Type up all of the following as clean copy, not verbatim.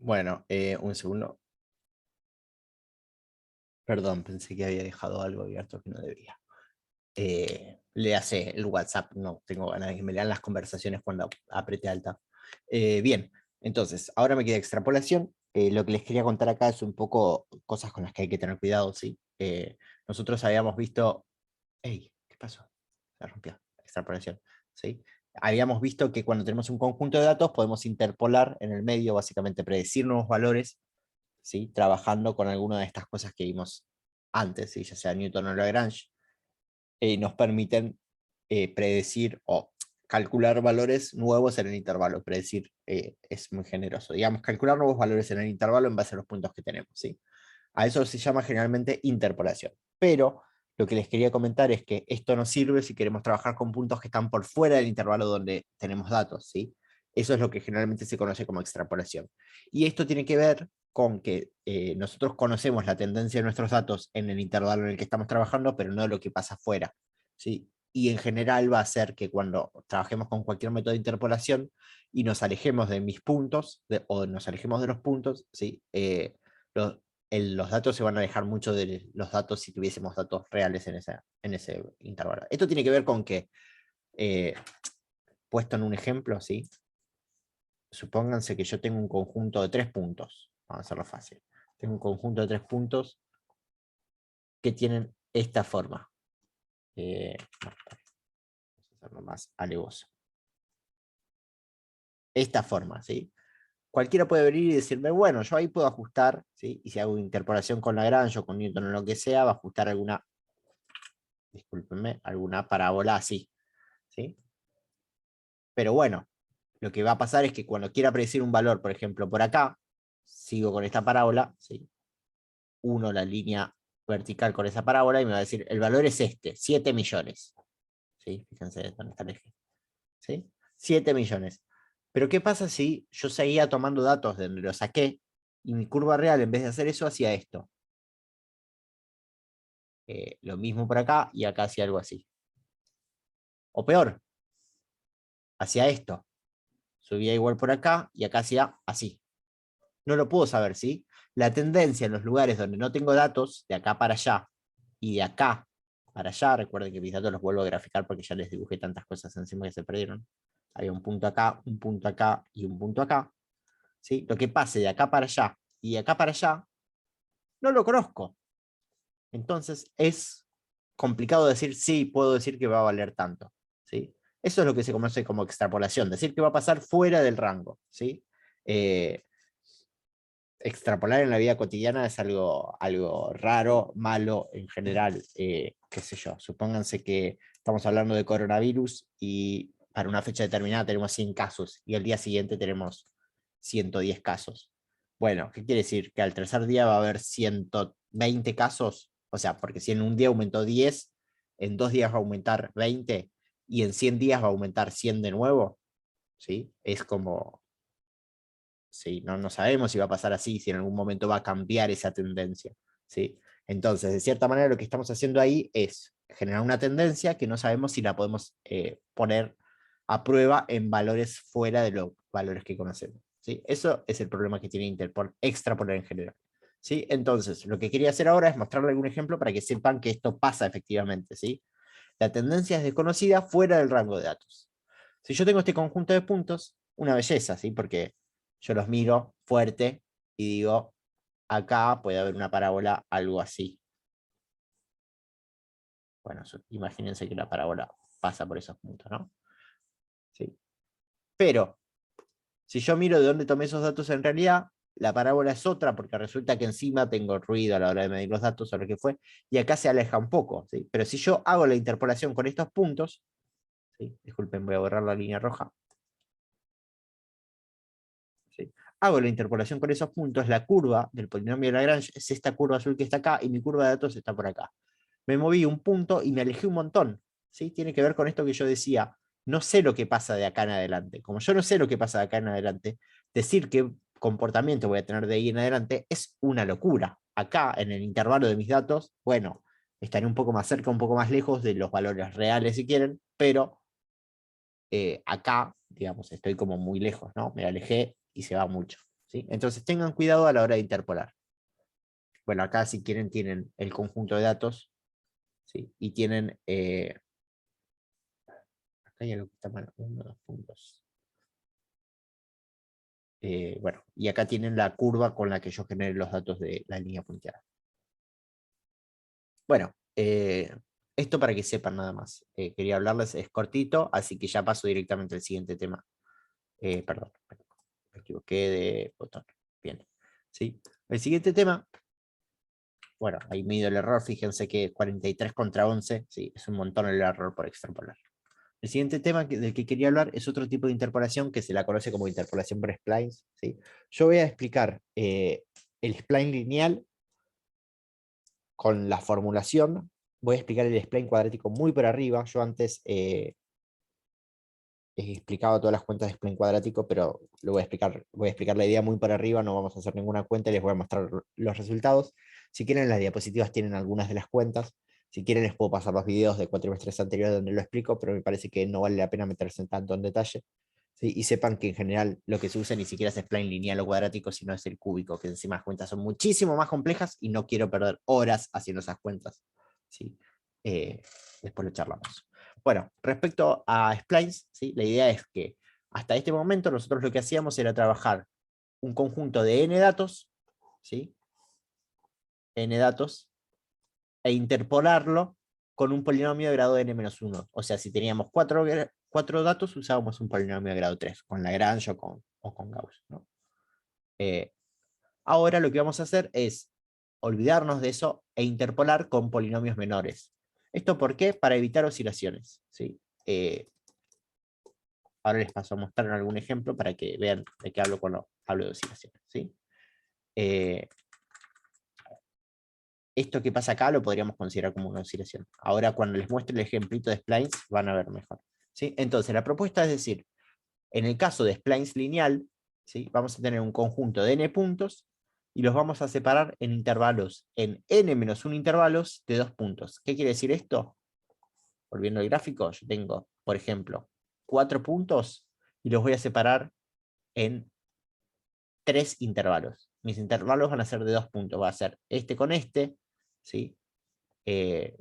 Bueno, un segundo. Perdón, pensé que había dejado algo abierto que no debía. Le hace el WhatsApp, no tengo ganas de que me lean las conversaciones cuando apreté alta. Bien, entonces, ahora me queda extrapolación. Lo que les quería contar acá es un poco cosas con las que hay que tener cuidado, ¿sí? Nosotros habíamos visto... ¡Ey! ¿Qué pasó? Se rompió. Extrapolación, ¿sí? Habíamos visto que cuando tenemos un conjunto de datos podemos interpolar en el medio, básicamente predecir nuevos valores, ¿sí? Trabajando con alguna de estas cosas que vimos antes, ¿sí? Ya sea Newton o Lagrange, nos permiten predecir o calcular valores nuevos en el intervalo. Predecir es muy generoso. Digamos, calcular nuevos valores en el intervalo en base a los puntos que tenemos, ¿sí? A eso se llama generalmente interpolación. Pero lo que les quería comentar es que esto nos sirve si queremos trabajar con puntos que están por fuera del intervalo donde tenemos datos, ¿sí? Eso es lo que generalmente se conoce como extrapolación. Y esto tiene que ver con que nosotros conocemos la tendencia de nuestros datos en el intervalo en el que estamos trabajando, pero no lo que pasa afuera, ¿sí? Y en general va a ser que cuando trabajemos con cualquier método de interpolación y nos alejemos de mis puntos, o nos alejemos de los puntos, ¿sí? Los datos se van a alejar mucho de los datos si tuviésemos datos reales en ese intervalo. Esto tiene que ver con que, eh, puesto en un ejemplo, ¿sí? Supónganse que yo tengo un conjunto de 3 puntos. Vamos a hacerlo fácil. Tengo un conjunto de 3 puntos que tienen esta forma. Vamos a hacerlo más alevoso. Esta forma, ¿sí? Cualquiera puede venir y decirme, bueno, yo ahí puedo ajustar, ¿sí? Y si hago interpolación con Lagrange o con Newton o lo que sea, va a ajustar alguna, discúlpenme, alguna parábola así, ¿sí? Pero bueno, lo que va a pasar es que cuando quiera predecir un valor, por ejemplo, por acá, sigo con esta parábola, ¿sí? Uno la línea vertical con esa parábola y me va a decir, el valor es este, 7 millones. ¿Sí? Fíjense dónde está el eje. ¿Sí? 7 millones. Pero ¿qué pasa si yo seguía tomando datos de donde lo saqué y mi curva real, en vez de hacer eso, hacía esto? Lo mismo por acá y acá hacía algo así. O peor, hacía esto. Subía igual por acá y acá hacía así. No lo puedo saber, ¿sí? La tendencia en los lugares donde no tengo datos, de acá para allá y de acá para allá, recuerden que mis datos los vuelvo a graficar porque ya les dibujé tantas cosas encima que se perdieron. Había un punto acá, un punto acá y un punto acá, ¿sí? Lo que pase de acá para allá y de acá para allá, no lo conozco. Entonces es complicado decir, sí, puedo decir que va a valer tanto, ¿sí? Eso es lo que se conoce como extrapolación, decir que va a pasar fuera del rango, ¿sí? Extrapolar en la vida cotidiana es algo raro, malo en general, qué sé yo, supónganse que estamos hablando de coronavirus y para una fecha determinada tenemos 100 casos y al día siguiente tenemos 110 casos. Bueno, ¿qué quiere decir? Que al tercer día va a haber 120 casos, o sea, porque si en un día aumentó 10, en 2 días va a aumentar 20 y en 100 días va a aumentar 100 de nuevo, ¿sí? Es como ¿sí? No sabemos si va a pasar así, si en algún momento va a cambiar esa tendencia, ¿sí? Entonces, de cierta manera, lo que estamos haciendo ahí es generar una tendencia que no sabemos si la podemos poner a prueba en valores fuera de los valores que conocemos, ¿sí? Eso es el problema que tiene Interpol, extrapolar en general, ¿sí? Entonces, lo que quería hacer ahora es mostrarle algún ejemplo para que sepan que esto pasa efectivamente, ¿sí? La tendencia es desconocida fuera del rango de datos. Si yo tengo este conjunto de puntos, una belleza, ¿sí? Porque yo los miro fuerte y digo, acá puede haber una parábola, algo así. Bueno, imagínense que la parábola pasa por esos puntos, ¿no? ¿Sí? Pero, si yo miro de dónde tomé esos datos en realidad, la parábola es otra, porque resulta que encima tengo ruido a la hora de medir los datos sobre qué fue, y acá se aleja un poco, ¿sí? Pero si yo hago la interpolación con estos puntos, ¿sí? Disculpen, voy a borrar la línea roja. ¿Sí? Hago la interpolación con esos puntos, la curva del polinomio de Lagrange es esta curva azul que está acá y mi curva de datos está por acá. Me moví un punto y me alejé un montón. ¿Sí? Tiene que ver con esto que yo decía, no sé lo que pasa de acá en adelante. Como yo no sé lo que pasa de acá en adelante, decir qué comportamiento voy a tener de ahí en adelante es una locura. Acá, en el intervalo de mis datos, bueno, estaré un poco más cerca, un poco más lejos de los valores reales si quieren, pero acá, digamos, estoy como muy lejos, ¿no? Me alejé y se va mucho. ¿sí? Entonces tengan cuidado a la hora de interpolar. Bueno, acá si quieren tienen el conjunto de datos, ¿sí? Y tienen... acá hay algo que está mal, 1, 2 puntos. Bueno, y acá tienen la curva con la que yo generé los datos de la línea punteada. Bueno, esto para que sepan nada más. Quería hablarles, es cortito, así que ya paso directamente al siguiente tema. Perdón, me equivoqué de botón. Bien, ¿sí? El siguiente tema, bueno, ahí mido el error, fíjense que 43 contra 11, sí, es un montón el error por extrapolar. El siguiente tema del que quería hablar es otro tipo de interpolación que se la conoce como interpolación por splines, ¿sí? Yo voy a explicar el spline lineal con la formulación. Voy a explicar el spline cuadrático muy por arriba. Yo antes he explicado todas las cuentas de spline cuadrático, pero lo voy a explicar la idea muy por arriba, no vamos a hacer ninguna cuenta y les voy a mostrar los resultados. Si quieren, las diapositivas tienen algunas de las cuentas. Si quieren, les puedo pasar los videos de cuatrimestres anteriores donde lo explico, pero me parece que no vale la pena meterse en tanto en detalle. ¿Sí? Y sepan que en general lo que se usa ni siquiera es spline lineal o cuadrático, sino es el cúbico, que encima las cuentas son muchísimo más complejas y no quiero perder horas haciendo esas cuentas. ¿Sí? Después lo charlamos. Bueno, respecto a splines, ¿sí? La idea es que hasta este momento nosotros lo que hacíamos era trabajar un conjunto de n datos, ¿sí? N datos, e interpolarlo con un polinomio de grado n-1. O sea, si teníamos cuatro datos, usábamos un polinomio de grado 3, con Lagrange o con Gauss, ¿no? Ahora lo que vamos a hacer es olvidarnos de eso e interpolar con polinomios menores. ¿Esto por qué? Para evitar oscilaciones, ¿sí? Ahora les paso a mostrar algún ejemplo para que vean de qué hablo cuando hablo de oscilaciones, ¿sí? Esto que pasa acá lo podríamos considerar como una oscilación. Ahora cuando les muestre el ejemplito de splines van a ver mejor, ¿sí? Entonces la propuesta es decir, en el caso de splines lineal, ¿sí? Vamos a tener un conjunto de n puntos y los vamos a separar en intervalos, en n-1 intervalos de 2 puntos. ¿Qué quiere decir esto? Volviendo al gráfico, yo tengo, por ejemplo, 4 puntos y los voy a separar en 3 intervalos. Mis intervalos van a ser de 2 puntos. Va a ser este con este, ¿sí?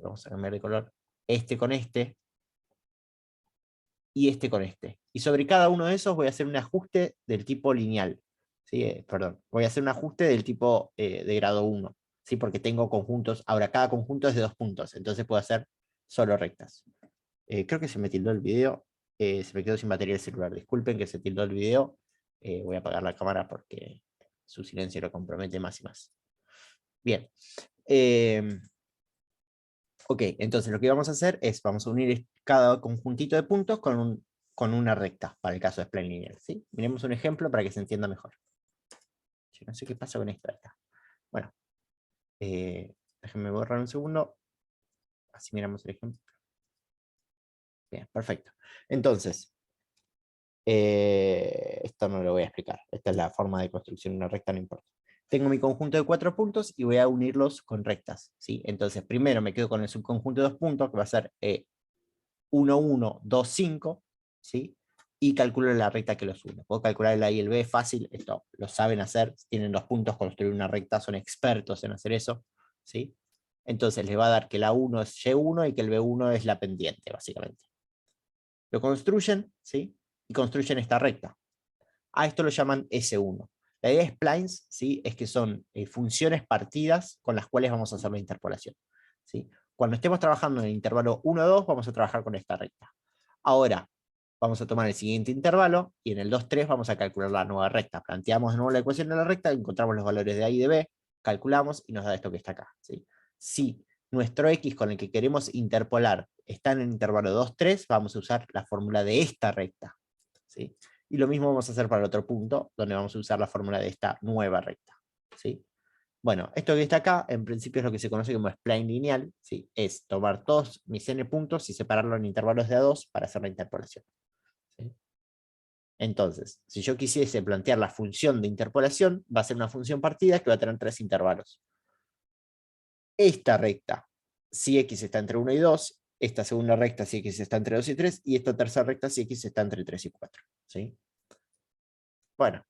Vamos a cambiar de color. Este con este y este con este. Y sobre cada uno de esos voy a hacer un ajuste del tipo lineal. ¿Sí? Perdón, voy a hacer un ajuste del tipo de grado 1. ¿Sí? Porque tengo conjuntos. Ahora, cada conjunto es de 2 puntos. Entonces puedo hacer solo rectas. Creo que se me tildó el video. Se me quedó sin batería el celular. Disculpen que se tildó el video. Voy a apagar la cámara porque su silencio lo compromete más y más. Bien. Ok, entonces lo que vamos a hacer es, vamos a unir cada conjuntito de puntos con una recta, para el caso de spline lineal, ¿sí? Miremos un ejemplo para que se entienda mejor. Yo no sé qué pasa con esta recta. Bueno, déjenme borrar un segundo, así miramos el ejemplo. Bien, perfecto. Entonces, esto no lo voy a explicar. Esta es la forma de construcción de una recta, no importa. Tengo mi conjunto de 4 puntos y voy a unirlos con rectas, ¿sí? Entonces, primero me quedo con el subconjunto de 2 puntos, que va a ser 1, 1, 2, 5, ¿sí? Y calculo la recta que los une. Puedo calcular el A y el B fácil, esto lo saben hacer, tienen 2 puntos, construir una recta, son expertos en hacer eso, ¿sí? Entonces les va a dar que la 1 es Y1 y que el B1 es la pendiente, básicamente. Lo construyen, ¿sí? Y construyen esta recta. A esto lo llaman S1. La idea de splines, ¿sí? Es que son funciones partidas con las cuales vamos a hacer la interpolación, ¿sí? Cuando estemos trabajando en el intervalo 1, 2, vamos a trabajar con esta recta. Ahora, vamos a tomar el siguiente intervalo y en el 2, 3 vamos a calcular la nueva recta. Planteamos de nuevo la ecuación de la recta, encontramos los valores de A y de B, calculamos y nos da esto que está acá, ¿sí? Si nuestro X con el que queremos interpolar está en el intervalo 2, 3, vamos a usar la fórmula de esta recta, ¿sí? Y lo mismo vamos a hacer para el otro punto, donde vamos a usar la fórmula de esta nueva recta, ¿sí? Bueno, esto que está acá, en principio es lo que se conoce como spline lineal, ¿sí? Es tomar todos mis n puntos y separarlo en intervalos de A2 para hacer la interpolación, ¿sí? Entonces, si yo quisiese plantear la función de interpolación, va a ser una función partida que va a tener 3 intervalos. Esta recta, si x está entre 1 y 2, esta segunda recta si x está entre 2 y 3, y esta tercera recta si x está entre 3 y 4, ¿sí? Bueno,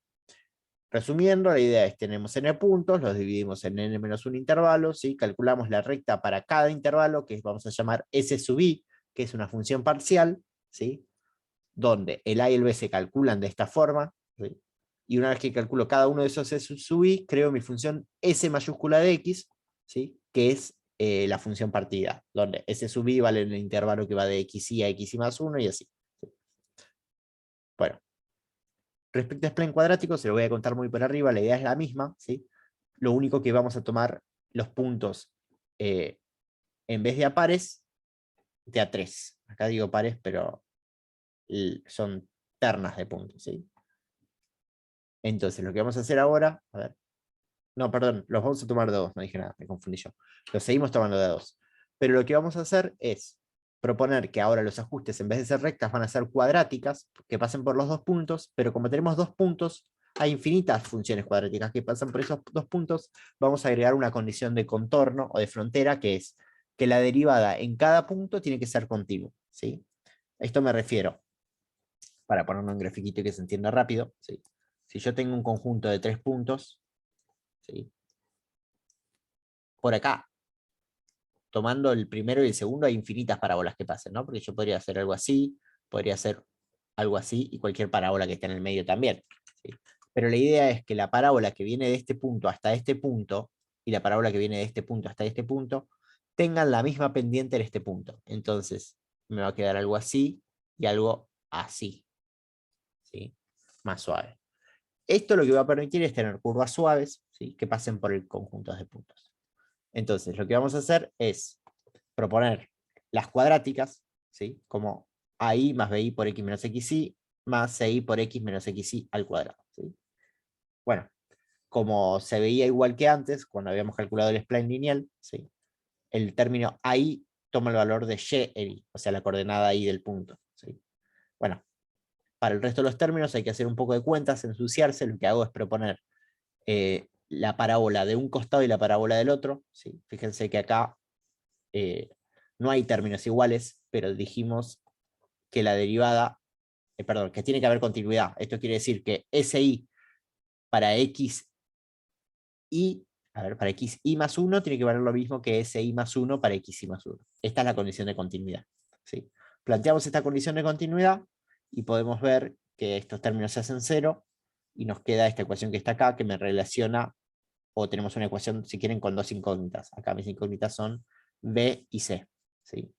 Resumiendo, la idea es, tenemos n puntos, los dividimos en n menos un intervalo, ¿sí? Calculamos la recta para cada intervalo, que vamos a llamar s sub i, que es una función parcial, ¿sí? Donde el a y el b se calculan de esta forma, ¿sí? Y una vez que calculo cada uno de esos s sub i, creo mi función s mayúscula de x, ¿sí? Que es la función partida, donde s sub i vale el intervalo que va de xi a xi más 1 y así. ¿Sí? Bueno, respecto a spline cuadrático, se lo voy a contar muy por arriba, la idea es la misma, ¿sí? Lo único que vamos a tomar los puntos, en vez de a pares, de a 3. Acá digo pares, pero son ternas de puntos, ¿sí? Entonces, lo que vamos a hacer ahora, a ver, no, perdón, los vamos a tomar de 2, no dije nada, me confundí yo. Los seguimos tomando de 2. Pero lo que vamos a hacer es proponer que ahora los ajustes, en vez de ser rectas, van a ser cuadráticas, que pasen por los 2 puntos, pero como tenemos 2 puntos, hay infinitas funciones cuadráticas que pasan por esos 2 puntos, vamos a agregar una condición de contorno o de frontera, que es que la derivada en cada punto tiene que ser continua, ¿sí? A esto me refiero, para ponerlo en grafiquito y que se entienda rápido, ¿sí? Si yo tengo un conjunto de 3 puntos, ¿sí? Por acá, tomando el primero y el segundo, hay infinitas parábolas que pasen, ¿no? Porque yo podría hacer algo así, podría hacer algo así, y cualquier parábola que esté en el medio también, ¿sí? Pero la idea es que la parábola que viene de este punto hasta este punto, y la parábola que viene de este punto hasta este punto, tengan la misma pendiente en este punto. Entonces, me va a quedar algo así y algo así, ¿sí? Más suave. Esto lo que va a permitir es tener curvas suaves, ¿sí? Que pasen por el conjunto de puntos. Entonces, lo que vamos a hacer es proponer las cuadráticas, ¿sí? Como AI más BI por X menos XY más CI por X menos XY al cuadrado, ¿sí? Bueno, como se veía igual que antes, cuando habíamos calculado el spline lineal, ¿sí? El término AI toma el valor de Y, o sea, la coordenada I del punto, ¿sí? Bueno, para el resto de los términos hay que hacer un poco de cuentas, ensuciarse. Lo que hago es proponer la parábola de un costado y la parábola del otro, ¿sí? Fíjense que acá eh, no hay términos iguales, pero dijimos que la derivada, perdón, que tiene que haber continuidad. Esto quiere decir que SI para X y, a ver, para XI más 1 tiene que valer lo mismo que SI más 1 para XI más 1. Esta es la condición de continuidad, ¿sí? Planteamos esta condición de continuidad y podemos ver que estos términos se hacen cero y nos queda esta ecuación que está acá, que me relaciona, o tenemos una ecuación, si quieren, con dos incógnitas. Acá mis incógnitas son B y C, ¿sí?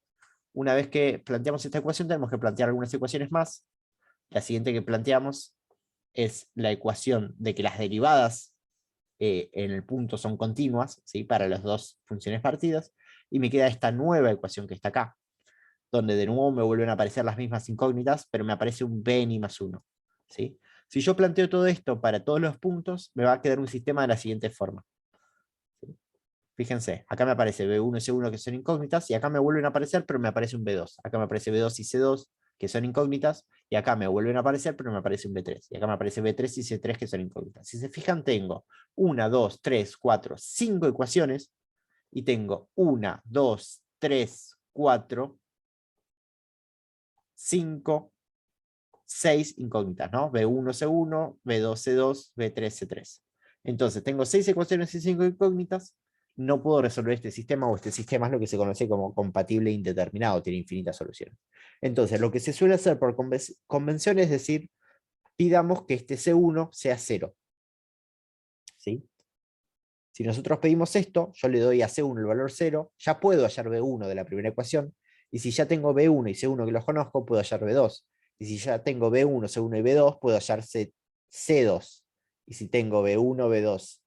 Una vez que planteamos esta ecuación, tenemos que plantear algunas ecuaciones más. La siguiente que planteamos es la ecuación de que las derivadas en el punto son continuas, ¿sí? Para las dos funciones partidas, y me queda esta nueva ecuación que está acá, donde de nuevo me vuelven a aparecer las mismas incógnitas, pero me aparece un Bni más 1, ¿sí? Si yo planteo todo esto para todos los puntos, me va a quedar un sistema de la siguiente forma. ¿Sí? Fíjense, acá me aparece B1 y C1 que son incógnitas, y acá me vuelven a aparecer, pero me aparece un B2. Acá me aparece B2 y C2 que son incógnitas, y acá me vuelven a aparecer, pero me aparece un B3. Y acá me aparece B3 y C3 que son incógnitas. Si se fijan, tengo 1, 2, 3, 4, 5 ecuaciones, y tengo 1, 2, 3, 4, 5, 6 incógnitas, ¿no? B1, C1, B2, C2, B3, C3. Entonces, tengo 6 ecuaciones y 5 incógnitas, no puedo resolver este sistema, o este sistema es lo que se conoce como compatible indeterminado, tiene infinitas soluciones. Entonces, lo que se suele hacer por convención es decir, pidamos que este C1 sea 0. ¿Sí? Si nosotros pedimos esto, yo le doy a C1 el valor 0, ya puedo hallar B1 de la primera ecuación, y si ya tengo B1 y C1 que los conozco, puedo hallar B2. Y si ya tengo B1, C1 y B2, puedo hallar C2. Y si tengo B1, B2,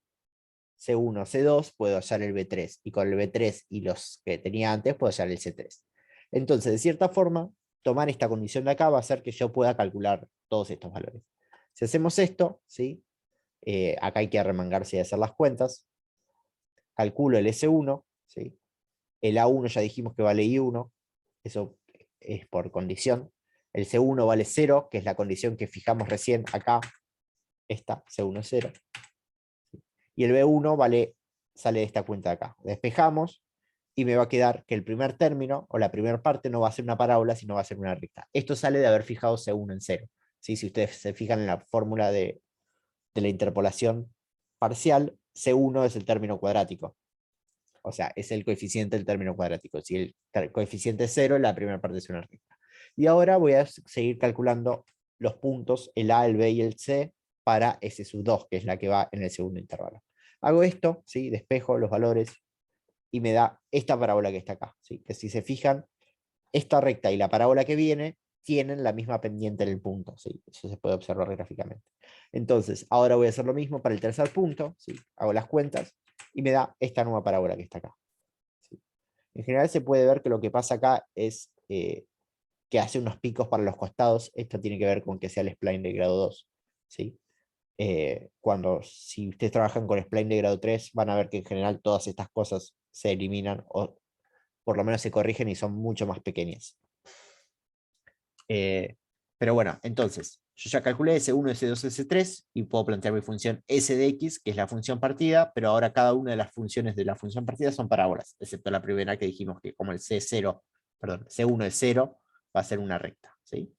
C1, C2, puedo hallar el B3. Y con el B3 y los que tenía antes, puedo hallar el C3. Entonces, de cierta forma, tomar esta condición de acá va a hacer que yo pueda calcular todos estos valores. Si hacemos esto, ¿sí? Acá hay que arremangarse y hacer las cuentas. Calculo el S1, ¿sí? El A1 ya dijimos que vale I1, eso es por condición. El C1 vale 0, que es la condición que fijamos recién acá, esta, C1 es 0. Y el B1 sale de esta cuenta de acá. Despejamos y me va a quedar que el primer término, o la primera parte, no va a ser una parábola, sino va a ser una recta. Esto sale de haber fijado C1 en 0. ¿Sí? Si ustedes se fijan en la fórmula de de la interpolación parcial, C1 es el término cuadrático. O sea, es el coeficiente del término cuadrático. Si el coeficiente es 0, la primera parte es una recta. Y ahora voy a seguir calculando los puntos, el A, el B y el C, para S sub 2, que es la que va en el segundo intervalo. Hago esto, ¿sí? Despejo los valores, y me da esta parábola que está acá. ¿Sí? Que si se fijan, esta recta y la parábola que viene tienen la misma pendiente en el punto. ¿Sí? Eso se puede observar gráficamente. Entonces, ahora voy a hacer lo mismo para el tercer punto. ¿Sí? Hago las cuentas y me da esta nueva parábola que está acá. ¿Sí? En general se puede ver que lo que pasa acá es que hace unos picos para los costados. Esto tiene que ver con que sea el spline de grado 2. ¿Sí? Si ustedes trabajan con spline de grado 3, van a ver que en general todas estas cosas se eliminan o por lo menos se corrigen y son mucho más pequeñas. Pero bueno, entonces, yo ya calculé S1, S2, S3 y puedo plantear mi función S de X, que es la función partida, pero ahora cada una de las funciones de la función partida son parábolas, excepto la primera que dijimos que como el C0, perdón, C1 es 0, va a ser una recta. ¿Sí?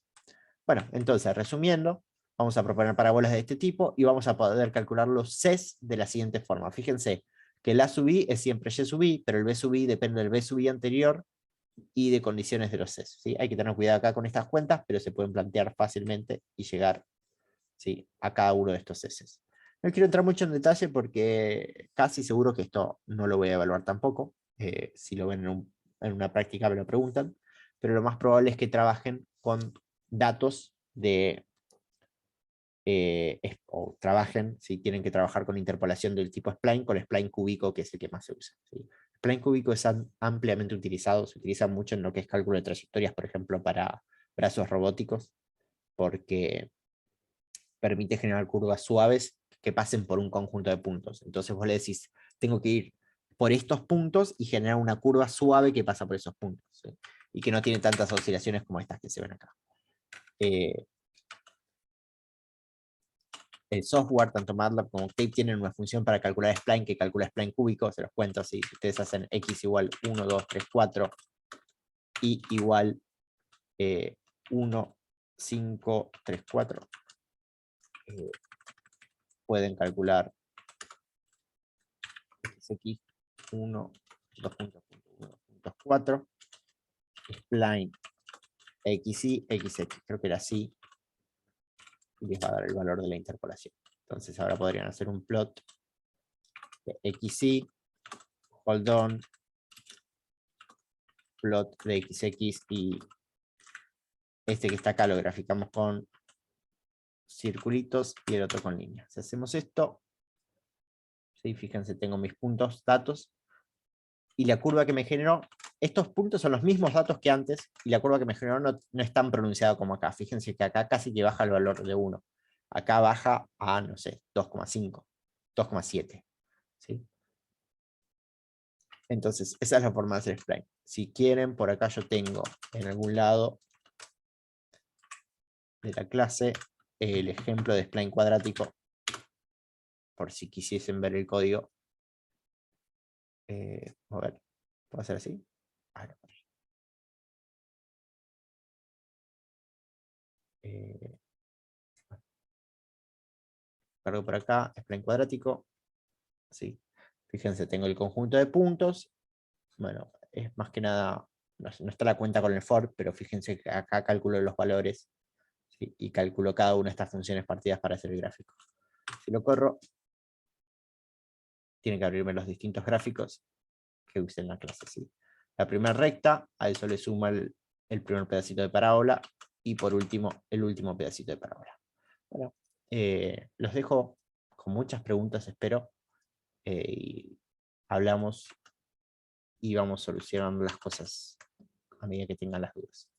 Bueno, entonces, resumiendo, vamos a proponer parábolas de este tipo y vamos a poder calcular los Cs de la siguiente forma. Fíjense que el A sub I es siempre Y sub I, pero el B sub I depende del B sub I anterior y de condiciones de los Cs. ¿Sí? Hay que tener cuidado acá con estas cuentas, pero se pueden plantear fácilmente y llegar, ¿sí?, a cada uno de estos Cs. No quiero entrar mucho en detalle porque casi seguro que esto no lo voy a evaluar tampoco. Si lo ven en una práctica me lo preguntan, pero lo más probable es que trabajen con datos o trabajen, si tienen que trabajar con interpolación del tipo spline, con spline cúbico, que es el que más se usa. ¿Sí? Spline cúbico es ampliamente utilizado, se utiliza mucho en lo que es cálculo de trayectorias, por ejemplo, para brazos robóticos, porque permite generar curvas suaves que pasen por un conjunto de puntos. Entonces vos le decís, tengo que ir por estos puntos y generar una curva suave que pasa por esos puntos, ¿sí? Y que no tiene tantas oscilaciones como estas que se ven acá. El software, tanto MATLAB como Octave, tienen una función para calcular spline que calcula spline cúbico, se los cuento así. Si ustedes hacen x igual 1, 2, 3, 4, y igual 1, 5, 3, 4, pueden calcular x, 1, 2.1.4, spline xy, xx, creo que era así, y les va a dar el valor de la interpolación. Entonces ahora podrían hacer un plot de xy, hold on, plot de xx, y este que está acá lo graficamos con circulitos y el otro con líneas. Si hacemos esto, ¿sí? Fíjense, tengo mis puntos, datos, y la curva que me generó, estos puntos son los mismos datos que antes, y la curva que me generó no es tan pronunciada como acá. Fíjense que acá casi que baja el valor de 1. Acá baja a, no sé, 2,5, 2,7. ¿Sí? Entonces, esa es la forma de hacer spline. Si quieren, por acá yo tengo en algún lado de la clase el ejemplo de spline cuadrático, por si quisiesen ver el código. A ver, ¿puedo hacer así? Ah, no. Eh, Cargo por acá, spline cuadrático. Sí. Fíjense, tengo el conjunto de puntos. Bueno, es más que nada, no está la cuenta con el for, pero fíjense que acá calculo los valores, ¿sí? Y calculo cada una de estas funciones partidas para hacer el gráfico. Si lo corro, tiene que abrirme los distintos gráficos que usé en la clase. ¿Sí? La primera recta, a eso le suma el primer pedacito de parábola, y por último, el último pedacito de parábola. Bueno, los dejo con muchas preguntas, espero, y hablamos y vamos solucionando las cosas a medida que tengan las dudas.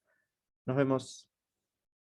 Nos vemos.